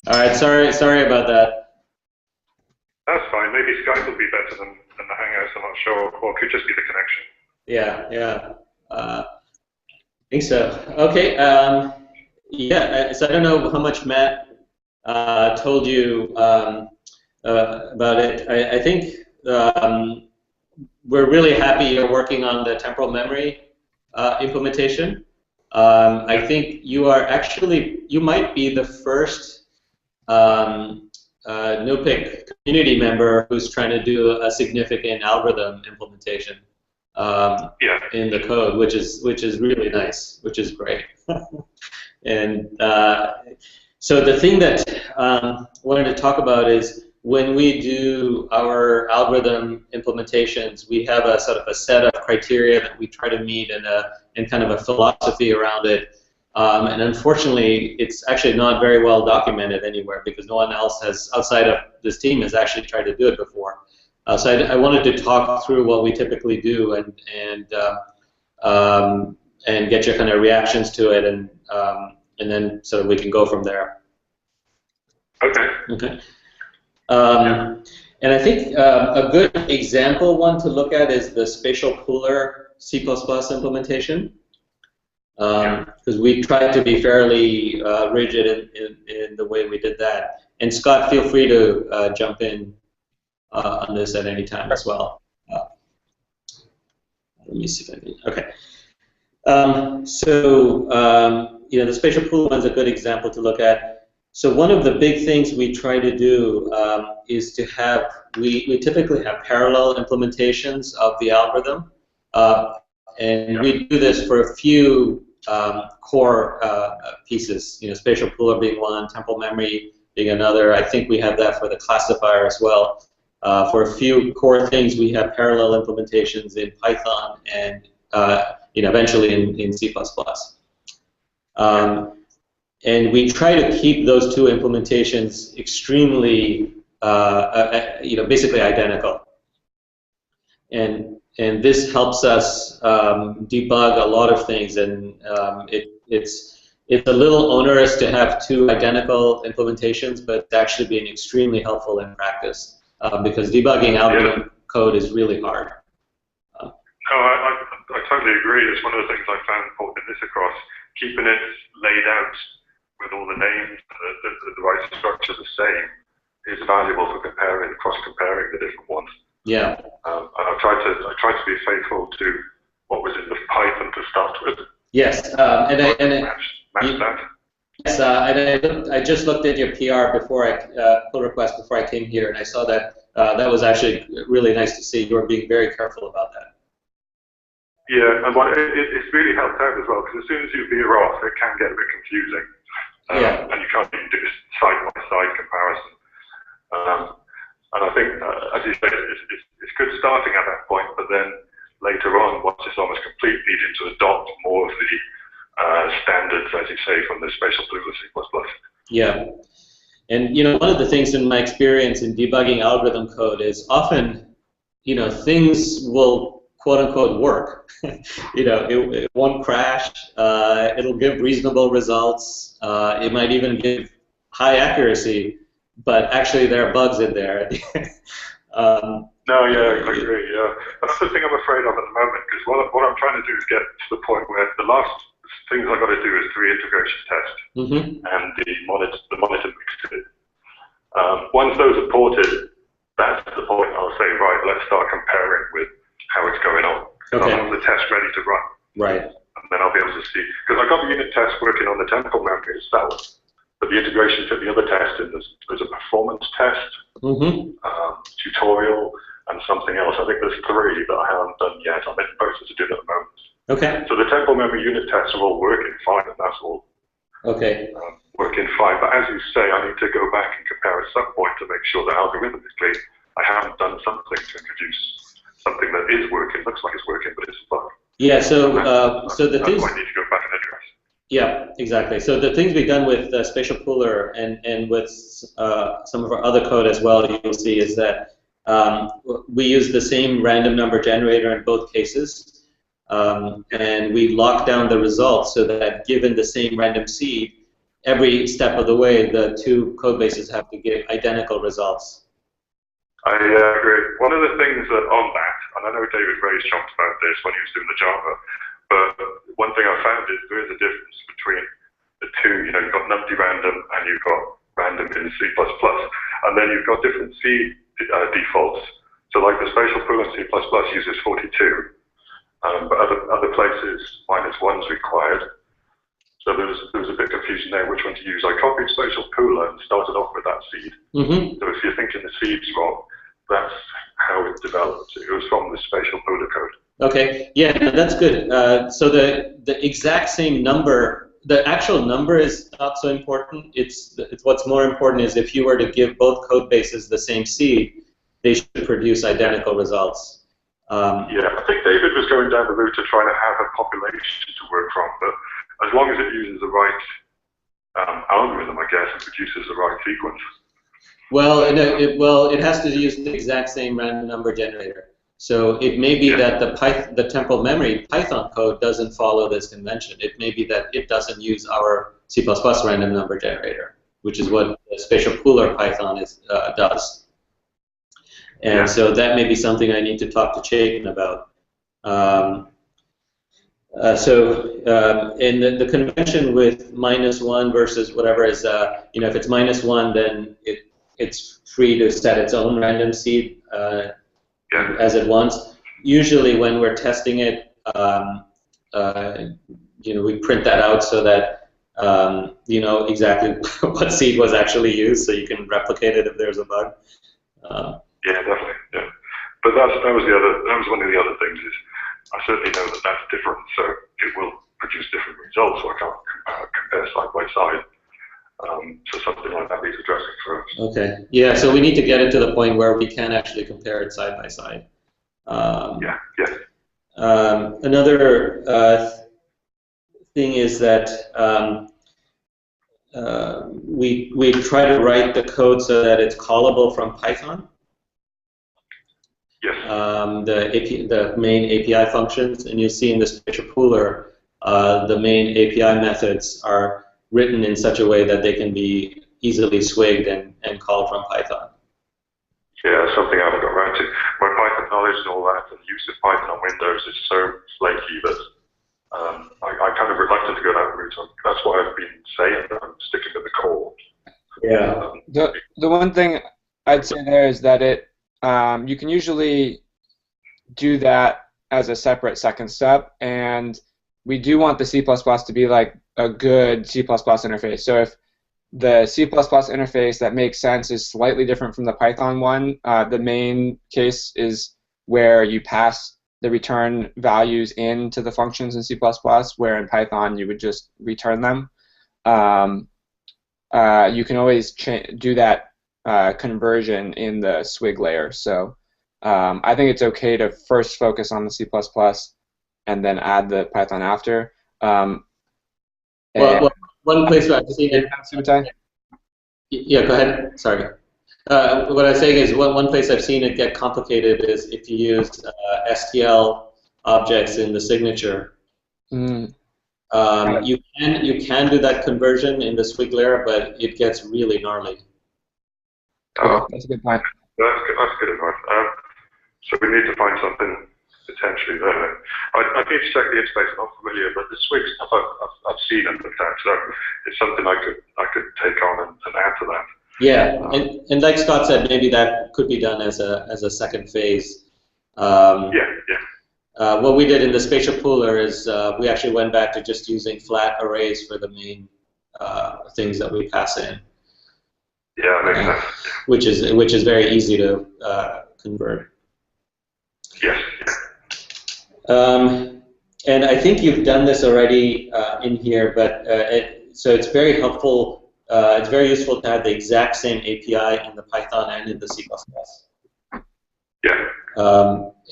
All right, sorry about that. That's fine. Maybe Skype will be better than the Hangouts. I'm not sure, or it could just be the connection. Yeah. I think so. Okay. Yeah. So I don't know how much Matt told you about it. I think we're really happy you're working on the temporal memory implementation. I think you might be the first NuPIC community member who's trying to do a significant algorithm implementation in the code, which is really nice, which is great. And so the thing that I wanted to talk about is when we do our algorithm implementations, we have a sort of a set of criteria that we try to meet and kind of a philosophy around it. And unfortunately, it's actually not very well documented anywhere because no one else has, outside of this team, has actually tried to do it before. So I wanted to talk through what we typically do and get your kind of reactions to it, and then so we can go from there. Okay. And I think a good example one to look at is the spatial pooler C++ implementation. Because we tried to be fairly rigid in the way we did that. And Scott, feel free to jump in on this at any time as well. Let me see if I can. Okay. The spatial pooler one's a good example to look at. So one of the big things we try to do is to have, we typically have parallel implementations of the algorithm. And we do this for a few core pieces, spatial pooler being one, temporal memory being another. I think we have that for the classifier as well. For a few core things, we have parallel implementations in Python and eventually in C++. And we try to keep those two implementations extremely, basically identical. And this helps us debug a lot of things, and it's a little onerous to have two identical implementations, but it's actually been extremely helpful in practice because debugging algorithm code is really hard. No, I totally agree. It's one of the things I found putting this across, keeping it laid out with all the names, the right structure the same, is valuable for cross-comparing the different ones. Yeah. And I tried to be faithful to what was in the Python to start with. Yes, match that. Yes, and I just looked at your PR before pull request before I came here, and I saw that that was actually really nice to see. You were being very careful about that. Yeah, and it's really helped out as well because as soon as you veer off, it can get a bit confusing, and you can't even do side-by-side comparison. And I think, as you say, it's good starting at that point, but then later on, once it's almost complete, needing to adopt more of the standards, as you say, from the spatial pooler C++. Yeah. And one of the things in my experience in debugging algorithm code is often, things will quote-unquote work. It won't crash. It'll give reasonable results. It might even give high accuracy. But actually, there are bugs in there. No, yeah, I agree. Yeah, that's the thing I'm afraid of at the moment. Because what I'm trying to do is get to the point where the last things I've got to do is 3 integration tests and the monitor mixed. Once those are ported, that's the point I'll say, right, let's start comparing with how it's going on. Okay. I'll have the test ready to run. Right. And then I'll be able to see, because I've got the unit test working on the temporal memory itself. But the integration to the other test, there's a performance test, tutorial, and something else. I think there's 3 that I haven't done yet. I'm in the process of doing at the moment. Okay. So the temporal memory unit tests are all working fine, and that's all working fine. But as you say, I need to go back and compare at some point to make sure that algorithmically I haven't done something to introduce something that is working, looks like it's working, but it's a bug. Yeah, so the things... That's why I need to go back and address. Yeah, exactly. So the things we've done with spatial pooler and with some of our other code as well, you'll see, is that we use the same random number generator in both cases, and we lock down the results so that given the same random seed, every step of the way, the two code bases have to give identical results. I agree. One of the things that on that, and I know David Ray's talked about this when he was doing the Java, but one thing I found is there is a difference between the two. You know, you've got numpty random and you've got random in C++, and then you've got different C defaults. So like the spatial pool in C++ uses 42, but other places -1's required. So there was a bit of confusion there which one to use. I copied spatial pooler and started off with that seed. So if you're thinking the seed's wrong, that's how it developed. It was from the spatial pooler code. Okay, yeah, that's good. So the exact same number, the actual number is not so important. It's what's more important is if you were to give both code bases the same seed, they should produce identical results. Yeah, I think David was going down the route of trying to have a population to work from, but as long as it uses the right algorithm, I guess, and produces the right sequence. Well, it has to use the exact same random number generator. So it may be that the temporal memory Python code doesn't follow this convention. It may be that it doesn't use our C++ random number generator, which is what the spatial pooler Python does. And so that may be something I need to talk to Chayton about. And the convention with -1 versus whatever is, you know, if it's -1, then it's free to set its own random seed as it wants. Usually, when we're testing it, you know, we print that out so that you know exactly what seed was actually used, so you can replicate it if there's a bug. Yeah, definitely. Yeah, but that was one of the other things is I certainly know that that's different, so it will produce different results, so I can't compare side by side. So something like that needs addressing first. Okay. Yeah. So we need to get it to the point where we can actually compare it side by side. Another thing is that we try to write the code so that it's callable from Python. Yes. The main API functions, and you'll see in the spatial pooler, the main API methods are written in such a way that they can be easily swigged and called from Python. Yeah, something I haven't got around to. My Python knowledge and all that, and the use of Python on Windows is so flaky that I'm kind of reluctant to go that route. That's why I've been saying that I'm sticking to the core. Yeah. The one thing I'd say there is that you can usually do that as a separate second step, and we do want the C++ to be like a good C++ interface. So if the C++ interface that makes sense is slightly different from the Python one, the main case is where you pass the return values into the functions in C++, where in Python you would just return them. You can always do that conversion in the Swig layer. So I think it's okay to first focus on the C++ and then add the Python after. Well, one place where I've seen it. Yeah, go ahead. Sorry. What I was saying is one place I've seen it get complicated is if you use STL objects in the signature. You can do that conversion in the Swig layer, but it gets really gnarly. Oh, that's a good point. That's good advice. So we need to find something potentially there. I need to check the interface. I'm not familiar, but the Swig stuff I've seen and looked at, so it's something I could take on and add to that. Yeah, and like Scott said, maybe that could be done as a second phase. What we did in the spatial pooler is we actually went back to just using flat arrays for the main things that we pass in. Yeah, makes sense. Which is very easy to convert. Yes. And I think you've done this already in here, but so it's very helpful. It's very useful to have the exact same API in the Python and in the C++. Yeah.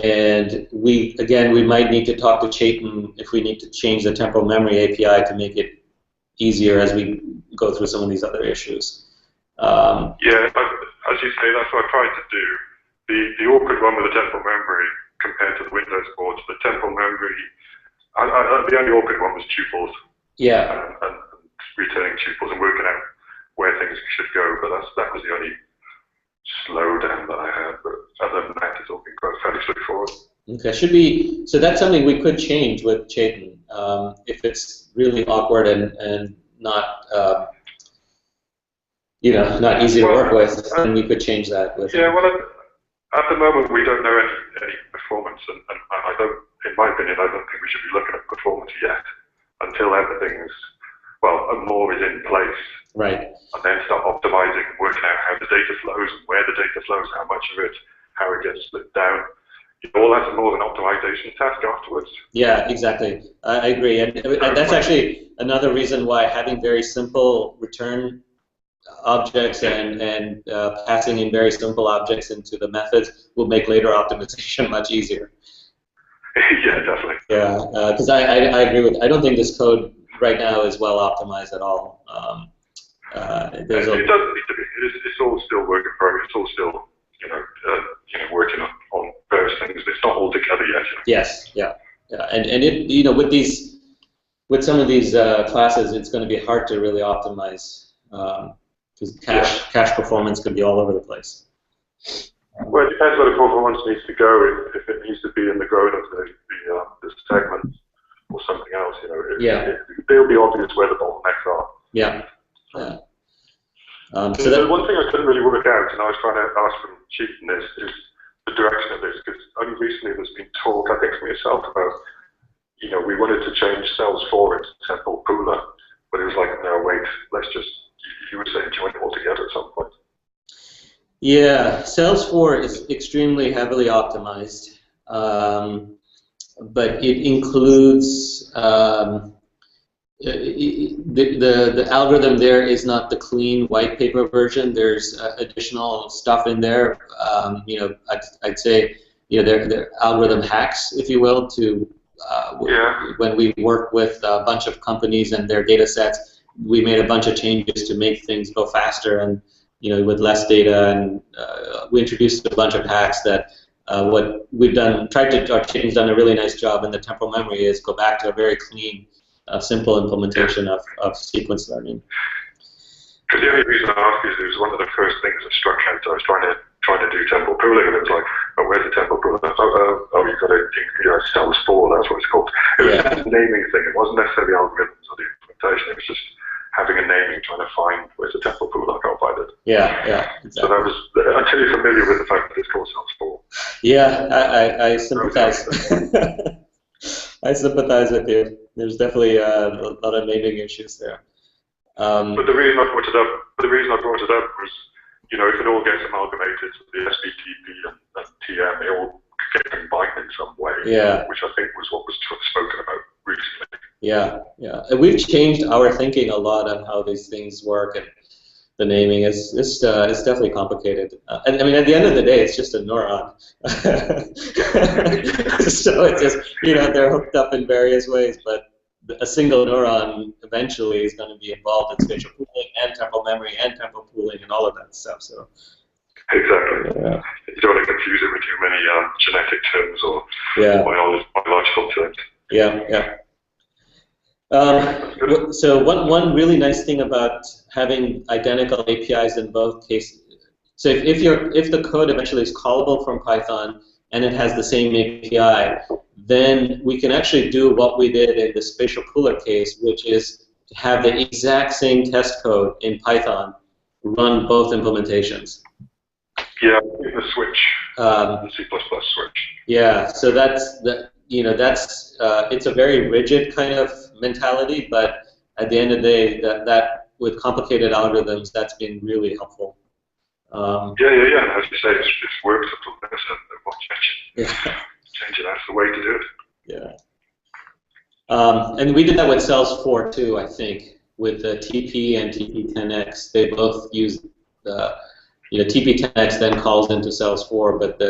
And we might need to talk to Chayton if we need to change the temporal memory API to make it easier as we go through some of these other issues. Yeah, as you say, that's what I tried to do. The awkward one with the temporal memory compared to the Windows boards, the temporal memory, the only awkward one was tuples. Yeah. And returning tuples and working out where things should go. But that was the only slowdown that I had. But other than that, it's all been quite fairly straightforward. Okay, so that's something we could change with Chaitin if it's really awkward and not not easy to work with, then we could change that with. Yeah, well, at the moment we don't know any performance, and I don't, in my opinion, I don't think we should be looking at performance yet until everything's more is in place. Right. And then start optimizing and working out how the data flows and where the data flows, how much of it, how it gets split down. All that's more of an optimization task afterwards. Yeah, exactly. I agree, and that's actually another reason why having very simple return objects and passing in very simple objects into the methods will make later optimization much easier. Yeah, definitely. Yeah, because I agree with. I don't think this code right now is well optimized at all. It doesn't need to be. It's all still work in progress. It's all still working on various things. It's not all together yet. Yes. Yeah. And it with some of these classes, it's going to be hard to really optimize because cache performance could be all over the place. Well, it depends where the performance needs to go. If it needs to be in the growth of the segment or something else, it'll be obvious where the bottlenecks are. Yeah. So the one thing I couldn't really work out, and I was trying to ask from Chaitin, is the direction of this, because only recently there's been talk, I think, from yourself about, we wanted to change cells 4 into temporal pooler, but it was like, no, wait, let's just, you were saying join it all together at some point. Yeah, cells 4 is extremely heavily optimized, but it includes the algorithm there is not the clean white paper version. There's additional stuff in there. I'd say there are algorithm hacks, if you will, to when we work with a bunch of companies and their data sets, we made a bunch of changes to make things go faster and with less data, and we introduced a bunch of hacks that what we've done, Chaitin's done a really nice job in the temporal memory is go back to a very clean, simple implementation of sequence learning. Because the only reason I ask is it was one of the first things that struck out. I was trying to do temporal pooling, and it was like, oh, where's the temporal pooling? You've got to cells 4, that's what it's called. It was just a naming thing. It wasn't necessarily algorithms or the implementation. It was just having a naming, trying to find where's the temporal pool. I can't find it. Yeah, exactly. So that was until you're familiar with the fact that it's called cells 4. Yeah, I sympathize. I sympathize with you. There's definitely a lot of naming issues there. But the reason I brought it up was, if it all gets amalgamated, the SBTP and TM, they all get combined in some way. Yeah. Which I think was what was spoken about recently. Yeah. And we've changed our thinking a lot on how these things work, and the naming is definitely complicated. And I mean, at the end of the day, it's just a neuron. So it's just they're hooked up in various ways, but a single neuron eventually is going to be involved in spatial pooling and temporal memory and temporal pooling and all of that stuff. So exactly. Yeah. You don't want to confuse it with too many genetic terms or biological terms. Yeah. So one really nice thing about having identical APIs in both cases. So if the code eventually is callable from Python and it has the same API, then we can actually do what we did in the spatial pooler case, which is to have the exact same test code in Python run both implementations. Yeah, in the switch, the C++ switch. Yeah, so that's it's a very rigid kind of mentality, but at the end of the day, that with complicated algorithms, that's been really helpful. Yeah. As you say, it's worked until this, and it won't change. Change it. That's the way to do it. Yeah. And we did that with cells 4 too, I think, with the TP and TP10X. They both use the TP10X then calls into cells 4, but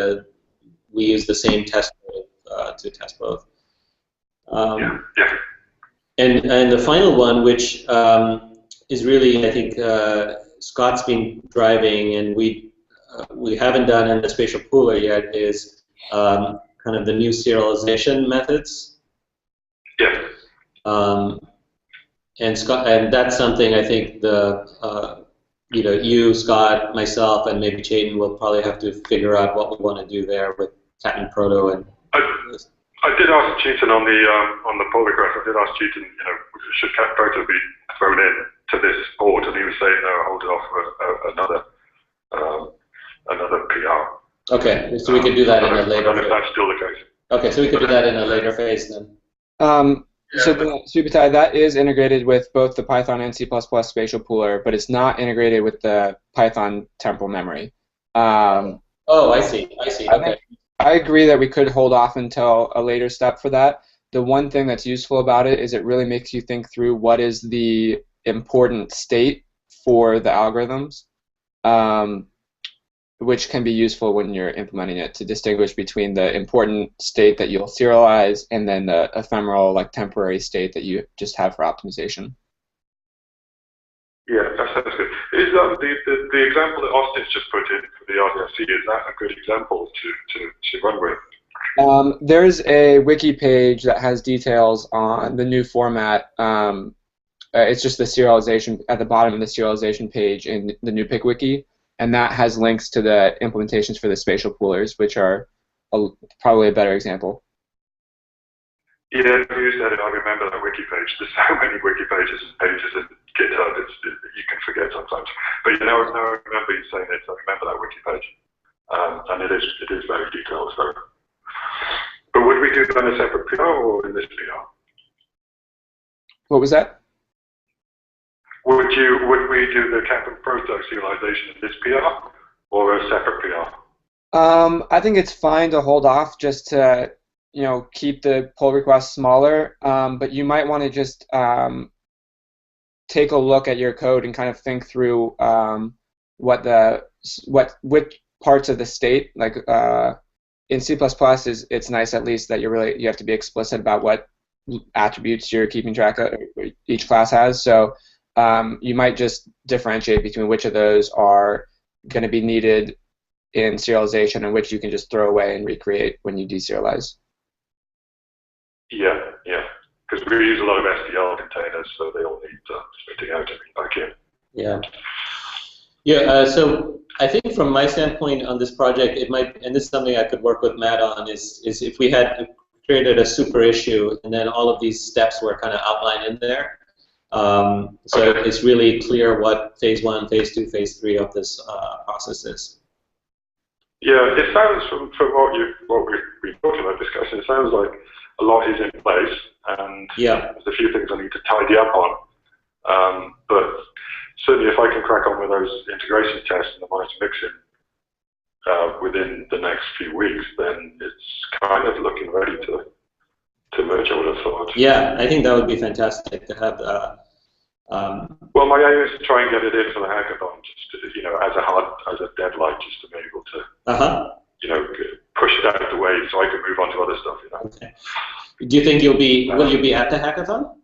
we use the same test code to test both. Yeah. And the final one, which is really, I think, Scott's been driving, and we haven't done in the spatial pooler yet, is kind of the new serialization methods. Yeah. and that's something I think you, Scott, myself, and maybe Chayton will probably have to figure out what we want to do there with cat and proto. And I did ask Chayton on the pull request. I did ask Chayton, should cat and proto be thrown in to this board, and he was saying no, hold it off for another PR. Okay, so we could do that in a later phase. If that's still the case. Okay, so we could do that in a later phase then. So Subutai, that is integrated with both the Python and C++ spatial pooler, but it's not integrated with the Python temporal memory. Oh, I see. Okay. I agree that we could hold off until a later step for that. The one thing that's useful about it is it really makes you think through what is the important state for the algorithms, which can be useful when you're implementing it to distinguish between the important state that you'll serialize and then the ephemeral, like temporary state that you just have for optimization. Yeah, that sounds good. Is the example that Austin's just put in for the RDFC, is that a good example to run with? There's a wiki page that has details on the new format. It's just the serialization at the bottom of the serialization page in the NuPIC wiki. And that has links to the implementations for the spatial poolers, which are probably a better example. Yeah, you said it. I remember that wiki page. There's so many wiki pages and pages in GitHub. You can forget sometimes. But now I remember you saying it. I remember that wiki page, and it is very detailed. So, but would we do that in a separate PR or in this PR? What was that? Would we do the cat and proto serialization in this PR or a separate PR? I think it's fine to hold off just to keep the pull requests smaller, but you might want to just take a look at your code and kind of think through which parts of the state, like in C++, it's nice at least that you have to be explicit about what attributes you're keeping track of, each class has. So you might just differentiate between which of those are going to be needed in serialization and which you can just throw away and recreate when you deserialize. Yeah, because we use a lot of SDL containers, so they all need spitting out everything back in. So I think from my standpoint on this project, it might, and this is something I could work with Matt on, is if we had created a super issue and then all of these steps were kind of outlined in there. So it's really clear what phase 1, phase 2, phase 3 of this process is. Yeah, it sounds from what we've talked about discussing, it sounds like a lot is in place, and there's a few things I need to tidy up on. But certainly, if I can crack on with those integration tests and the monitor mixing within the next few weeks, then it's kind of looking ready to merge, I would have thought. Yeah, I think that would be fantastic to have. Well, my aim is to try and get it in for the hackathon, just to, as a deadline, just to be able to, push it out of the way so I can move on to other stuff. Okay. Do you think will you be at the hackathon?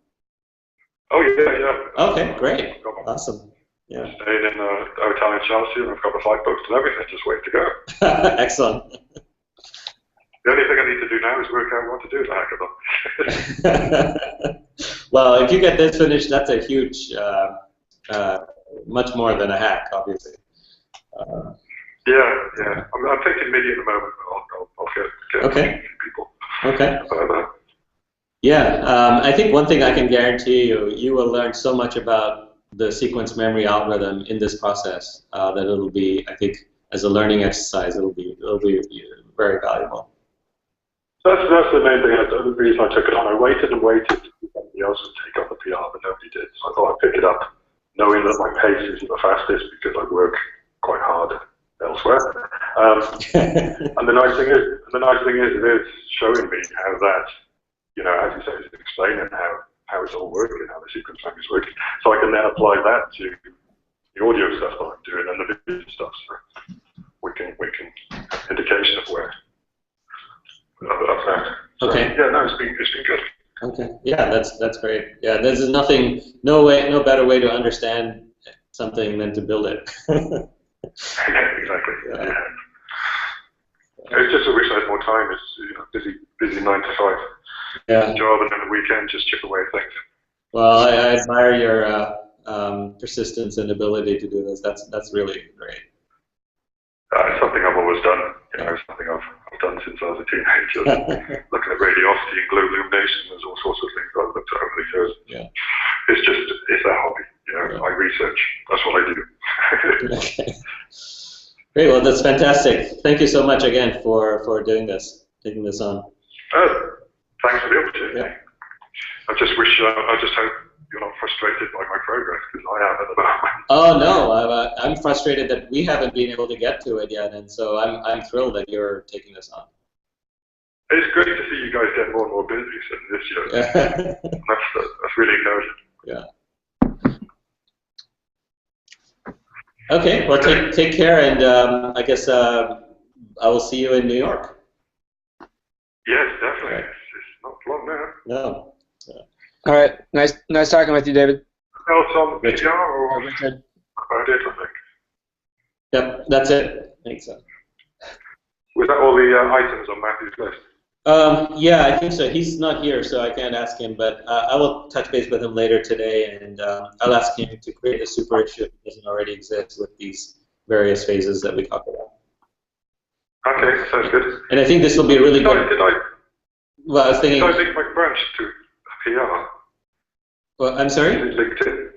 Oh yeah. Okay, great. Awesome. Yeah. Staying in the hotel in Chelsea, and I've got the flight booked and everything. Just wait to go. Excellent. The only thing I need to do now is work out what to do at the hackathon. Well, if you get this finished, that's a huge, much more than a hack, obviously. Yeah. I'm thinking MIDI at the moment, but I'll get people. Okay. Yeah, I think one thing I can guarantee you will learn so much about the sequence memory algorithm in this process that it'll be, I think, as a learning exercise, it'll be very valuable. That's the main thing. The reason I took it on. I waited and waited for somebody else to take up the PR, but nobody did. So I thought I'd pick it up, knowing that my pace isn't the fastest because I work quite hard elsewhere. And the nice thing is, it is showing me how that, as you say, it's explaining how it's all working, how the sequence memory is working. So I can then apply that to the audio stuff that I'm doing and the video stuff. So we can have an indication of where. Okay. Yeah, no, it's been good. Okay. Yeah, that's great. Yeah, there's no better way to understand something than to build it. Exactly. Yeah. It's just I wish I had more time. It's busy 9 to 5 job, and then the weekend just chip away at things. Well, I admire your persistence and ability to do this. That's really great. It's something I've always done. You know, it's something I've done since I was a teenager. Looking at radiosity and glow illumination, there's all sorts of things I've looked at over the years. Yeah. It's a hobby. You know, yeah. I research. That's what I do. Okay. Great. Well, that's fantastic. Thank you so much again for doing this, taking this on. Thanks for the opportunity. Yeah. I just hope you're not frustrated by my progress, because I am at the moment. Oh no, I'm frustrated that we haven't been able to get to it yet, and so I'm thrilled that you're taking this on. It's great to see you guys get more and more busy this year. Yeah. That's really encouraging. Yeah. Okay. Well, take care, and I guess I will see you in New York. Yes, definitely. Right. It's not long now. No. Yeah. All right. Nice talking with you, David. Else on PR or Richard? About it, I think. Yep, that's it. I think so. Was that all the items on Matthew's list? Yeah, I think so. He's not here, so I can't ask him, but I will touch base with him later today, and I'll ask him to create a super issue if it doesn't already exist with these various phases that we talked about. Okay, sounds good. And I think this will be really good. Well, I was thinking. Did I link my branch to PR? Well, I'm sorry? LinkedIn.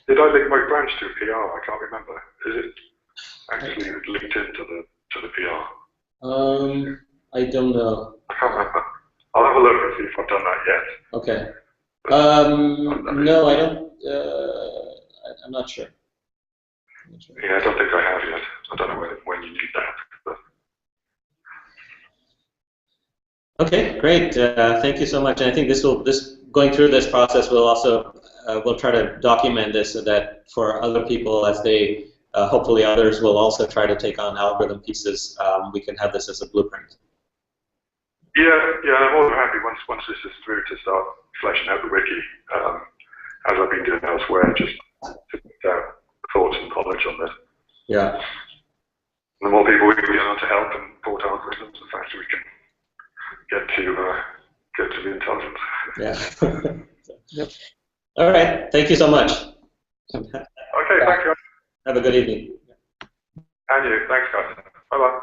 Did I link my branch to PR? I can't remember. Is it actually linked into the PR? I don't know. I can't remember. I'll have a look and see if I've done that yet. Okay. No, I don't. I'm not sure. Yeah, I don't think I have yet. I don't know when you need that. But. Okay, great. Thank you so much. And I think going through this process will also we'll try to document this so that for other people, as they hopefully others will also try to take on algorithm pieces, we can have this as a blueprint. Yeah, I'm more than happy once this is through to start fleshing out the wiki, as I've been doing elsewhere, just to put out thoughts and knowledge on this. Yeah. The more people we can get on to help and port algorithms, the faster we can get to the intelligence. Yeah. Yep. All right. Thank you so much. Okay, thank you. Have a good evening. And you. Thanks, guys. Bye-bye.